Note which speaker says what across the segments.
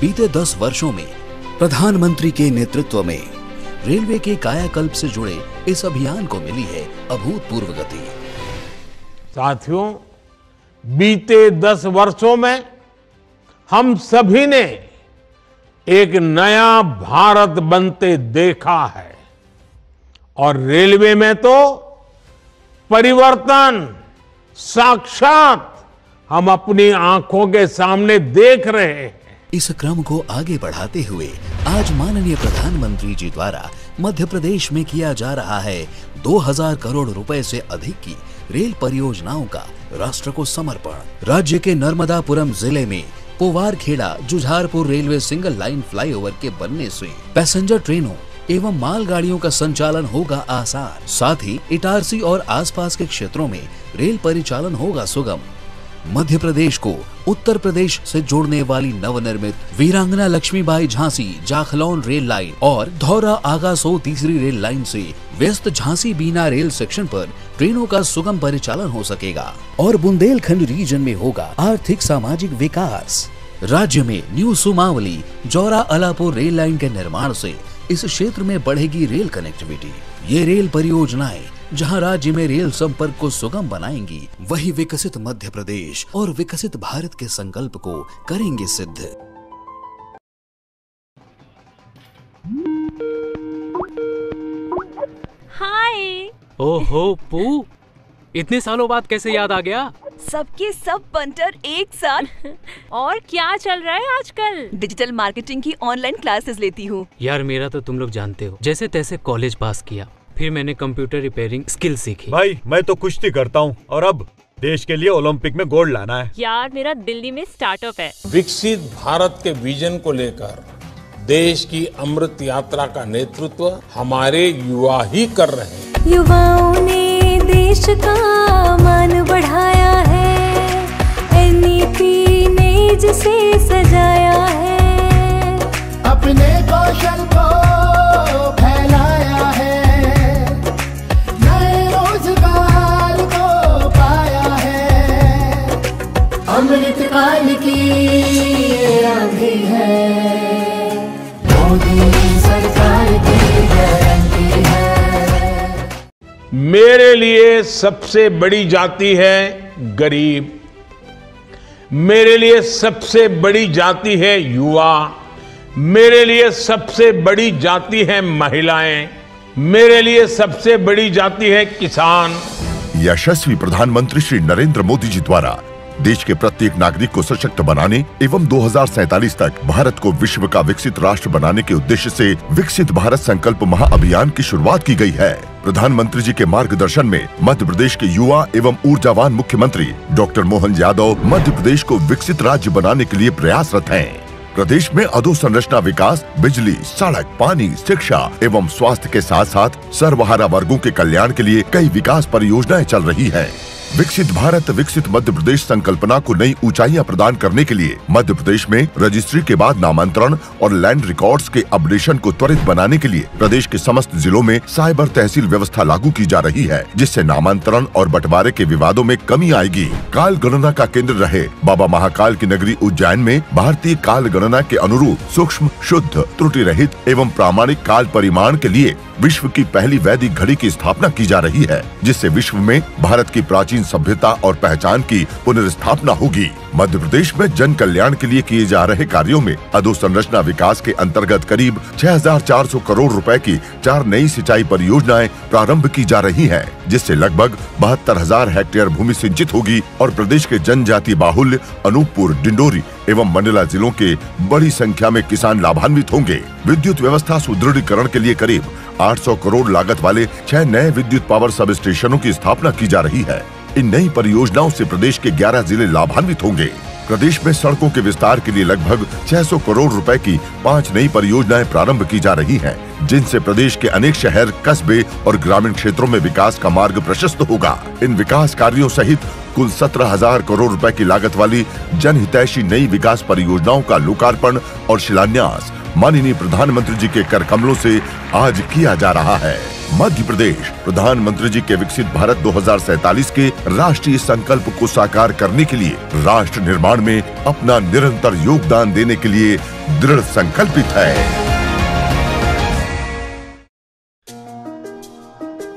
Speaker 1: बीते 10 वर्षों में प्रधानमंत्री के नेतृत्व में रेलवे के कायाकल्प से जुड़े इस अभियान को मिली है अभूतपूर्व गति।
Speaker 2: साथियों, बीते 10 वर्षों में हम सभी ने एक नया भारत बनते देखा है और रेलवे में तो परिवर्तन साक्षात हम अपनी आंखों के सामने देख रहे हैं।
Speaker 1: इस क्रम को आगे बढ़ाते हुए आज माननीय प्रधानमंत्री जी द्वारा मध्य प्रदेश में किया जा रहा है 2000 करोड़ रुपए से अधिक की रेल परियोजनाओं का राष्ट्र को समर्पण। राज्य के नर्मदापुरम जिले में Powarkheda Jujharpur railway single line flyover के बनने से पैसेंजर ट्रेनों एवं मालगाड़ियों का संचालन होगा आसान। साथ ही इटारसी और आसपास के क्षेत्रों में रेल परिचालन होगा सुगम। मध्य प्रदेश को उत्तर प्रदेश से जोड़ने वाली नवनिर्मित वीरांगना लक्ष्मीबाई झांसी जाखलौन रेल लाइन और धौरा आगासो तीसरी रेल लाइन से व्यस्त झांसी बीना रेल सेक्शन पर ट्रेनों का सुगम परिचालन हो सकेगा और बुंदेलखंड रीजन में होगा आर्थिक सामाजिक विकास। राज्य में new Sumawali Jaura Alapur rail line के निर्माण से इस क्षेत्र में बढ़ेगी रेल कनेक्टिविटी। ये रेल परियोजनाएं जहां राज्य में रेल संपर्क को सुगम बनाएंगी, वही विकसित मध्य प्रदेश और विकसित भारत के संकल्प को करेंगे सिद्ध।
Speaker 3: हाय।
Speaker 4: ओहो पू, इतने सालों बाद कैसे याद आ गया?
Speaker 3: सबके सब बंटर एक साथ। और क्या चल रहा है आजकल? डिजिटल मार्केटिंग की ऑनलाइन क्लासेस लेती हूँ।
Speaker 4: यार मेरा तो तुम लोग जानते हो, जैसे तैसे कॉलेज पास किया, फिर मैंने कंप्यूटर रिपेयरिंग स्किल सीखी।
Speaker 5: भाई मैं तो कुश्ती करता हूँ और अब देश के लिए ओलंपिक में गोल्ड लाना है।
Speaker 3: यार मेरा दिल्ली में स्टार्टअप है।
Speaker 2: विकसित भारत के विजन को लेकर देश की अमृत यात्रा का नेतृत्व हमारे युवा ही कर रहे हैं।
Speaker 6: युवाओं ने देश का मान बढ़ाया है, NEP ने जिसे सजाया है,
Speaker 7: अपने कौशल को फैलाया है, नए रोजगार को पाया है, अमृत काल की ये आंधी है, मोदी सरकार की गारंटी है।
Speaker 2: मेरे लिए सबसे बड़ी जाति है गरीब, मेरे लिए सबसे बड़ी जाति है युवा, मेरे लिए सबसे बड़ी जाति है महिलाएं, मेरे लिए सबसे बड़ी जाति है किसान।
Speaker 8: यशस्वी प्रधानमंत्री श्री नरेंद्र मोदी जी द्वारा देश के प्रत्येक नागरिक को सशक्त बनाने एवं 2047 तक भारत को विश्व का विकसित राष्ट्र बनाने के उद्देश्य से विकसित भारत संकल्प महाअभियान की शुरुआत की गई है। प्रधानमंत्री जी के मार्गदर्शन में मध्य प्रदेश के युवा एवं ऊर्जावान मुख्यमंत्री डॉक्टर मोहन यादव मध्य प्रदेश को विकसित राज्य बनाने के लिए प्रयासरत हैं। प्रदेश में अधोसंरचना विकास, बिजली, सड़क, पानी, शिक्षा एवं स्वास्थ्य के साथ साथ सर्वहारा वर्गों के कल्याण के लिए कई विकास परियोजनाएं चल रही हैं। विकसित भारत विकसित मध्य प्रदेश संकल्पना को नई ऊंचाइयां प्रदान करने के लिए मध्य प्रदेश में रजिस्ट्री के बाद नामांतरण और लैंड रिकॉर्ड्स के अपडेशन को त्वरित बनाने के लिए प्रदेश के समस्त जिलों में साइबर तहसील व्यवस्था लागू की जा रही है, जिससे नामांतरण और बंटवारे के विवादों में कमी आएगी। काल गणना का केंद्र रहे बाबा महाकाल की नगरी उज्जैन में भारतीय काल गणना के अनुरूप सूक्ष्म, शुद्ध, त्रुटि रहित एवं प्रामाणिक काल परिमाण के लिए विश्व की पहली वैदिक घड़ी की स्थापना की जा रही है, जिससे विश्व में भारत की प्राचीन सभ्यता और पहचान की पुनर्स्थापना होगी। मध्य प्रदेश में जन कल्याण के लिए किए जा रहे कार्यों में अधोसंरचना विकास के अंतर्गत करीब 6400 करोड़ रुपए की 4 नई सिंचाई परियोजनाएं प्रारंभ की जा रही हैं, जिससे लगभग 72,000 हेक्टेयर भूमि सिंचित होगी और प्रदेश के जनजातीय बाहुल्य अनूपपुर, डिंडोरी एवं मंडला जिलों के बड़ी संख्या में किसान लाभान्वित होंगे। विद्युत व्यवस्था सुदृढ़ीकरण के लिए करीब 800 करोड़ लागत वाले 6 नए विद्युत पावर सब स्टेशनों की स्थापना की जा रही है। इन नई परियोजनाओं से प्रदेश के 11 जिले लाभान्वित होंगे। प्रदेश में सड़कों के विस्तार के लिए लगभग 600 करोड़ रुपए की 5 नई परियोजनाएं प्रारंभ की जा रही हैं, जिनसे प्रदेश के अनेक शहर, कस्बे और ग्रामीण क्षेत्रों में विकास का मार्ग प्रशस्त होगा। इन विकास कार्यों सहित कुल 17,000 करोड़ रुपए की लागत वाली जनहितैषी नई विकास परियोजनाओं का लोकार्पण और शिलान्यास माननीय प्रधानमंत्री जी के कर कमलों से आज किया जा रहा है। मध्य प्रदेश प्रधानमंत्री जी के विकसित भारत 2047 के राष्ट्रीय संकल्प को साकार करने के लिए राष्ट्र निर्माण में अपना निरंतर योगदान देने के लिए दृढ़ संकल्पित है।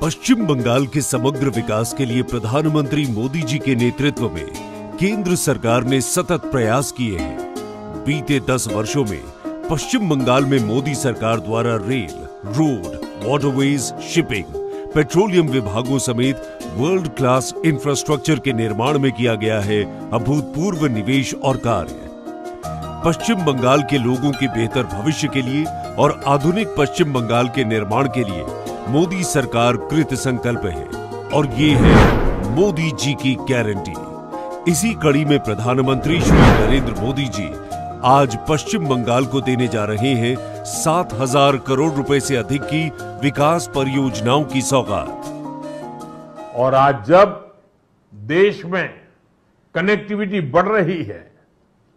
Speaker 9: पश्चिम बंगाल के समग्र विकास के लिए प्रधानमंत्री मोदी जी के नेतृत्व में केंद्र सरकार ने सतत प्रयास किए हैं। बीते 10 वर्षों में पश्चिम बंगाल में मोदी सरकार द्वारा rail, road, waterways, shipping, petroleum विभागों समेत वर्ल्ड क्लास इंफ्रास्ट्रक्चर के निर्माण में किया गया है अभूतपूर्व निवेश और कार्य। पश्चिम बंगाल के लोगों के बेहतर भविष्य के लिए और आधुनिक पश्चिम बंगाल के निर्माण के लिए मोदी सरकार कृत संकल्प है और ये है मोदी जी की गारंटी। इसी कड़ी में प्रधानमंत्री श्री नरेंद्र मोदी जी आज पश्चिम बंगाल को देने जा रहे हैं 7,000 करोड़ रुपए से अधिक की विकास परियोजनाओं की सौगात।
Speaker 2: और आज जब देश में कनेक्टिविटी बढ़ रही है,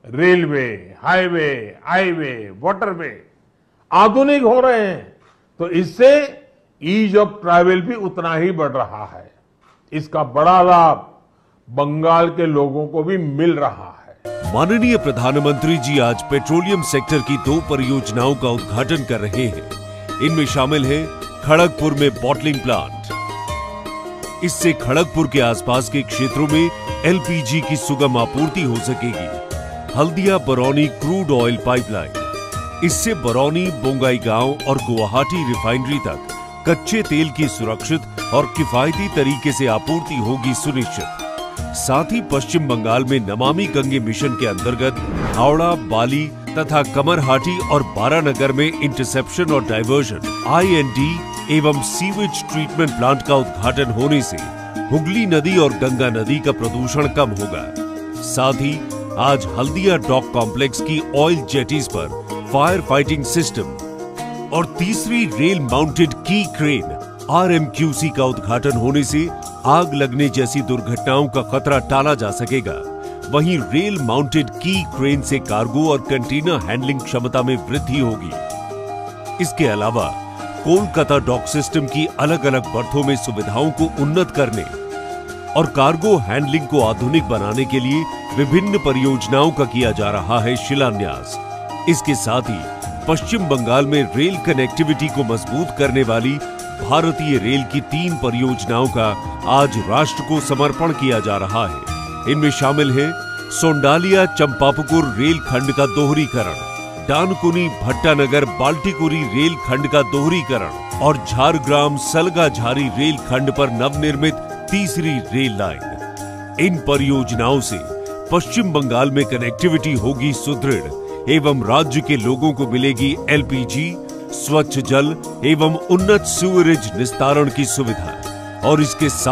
Speaker 2: रेलवे, हाईवे, वाटरवे आधुनिक हो रहे हैं, तो इससे ईज ऑफ ट्रैवल भी उतना ही बढ़ रहा है। इसका बड़ा लाभ बंगाल के लोगों को भी मिल रहा है।
Speaker 9: माननीय प्रधानमंत्री जी आज पेट्रोलियम सेक्टर की 2 परियोजनाओं का उद्घाटन कर रहे हैं। इनमें शामिल है खड़गपुर में बॉटलिंग प्लांट। इससे खड़गपुर के आसपास के क्षेत्रों में एलपीजी की सुगम आपूर्ति हो सकेगी। Haldia Barauni crude oil pipeline, इससे बरौनी, बोंगाईगांव और गुवाहाटी रिफाइनरी तक कच्चे तेल की सुरक्षित और किफायती तरीके से आपूर्ति होगी सुनिश्चित। साथ ही पश्चिम बंगाल में नमामि गंगे मिशन के अंतर्गत हावड़ा, बाली तथा कमरहाटी और बारानगर में इंटरसेप्शन और डाइवर्जन IND एवं सीवेज ट्रीटमेंट प्लांट का उद्घाटन होने से हुगली नदी और गंगा नदी का प्रदूषण कम होगा। साथ ही आज हल्दिया डॉक कॉम्प्लेक्स की ऑयल जेटीज पर फायर फाइटिंग सिस्टम और तीसरी रेल माउंटेड की क्रेन RMQC का उद्घाटन होने से आग लगने जैसी दुर्घटनाओं का खतरा टाला जा सकेगा। वहीं रेल माउंटेड की क्रेन से कार्गो और कंटेनर हैंडलिंग क्षमता में वृद्धि होगी। इसके अलावा कोलकाता डॉक सिस्टम की अलग अलग बर्थों में सुविधाओं को उन्नत करने और कार्गो हैंडलिंग को आधुनिक बनाने के लिए विभिन्न परियोजनाओं का किया जा रहा है शिलान्यास। इसके साथ ही पश्चिम बंगाल में रेल कनेक्टिविटी को मजबूत करने वाली भारतीय रेल की 3 परियोजनाओं का आज राष्ट्र को समर्पण किया जा रहा है। इनमें शामिल है सोंडालिया चंपापुकुर रेल खंड का दोहरीकरण, डानकुनी भट्टानगर बाल्टीकुरी रेल खंड का दोहरीकरण और झारग्राम सलगाझारी रेल खंड पर नवनिर्मित तीसरी रेल लाइन। इन परियोजनाओं से पश्चिम बंगाल में कनेक्टिविटी होगी सुदृढ़ एवं राज्य के लोगों को मिलेगी LPG, स्वच्छ जल एवं उन्नत सीवरेज निस्तारण की सुविधा और इसके साथ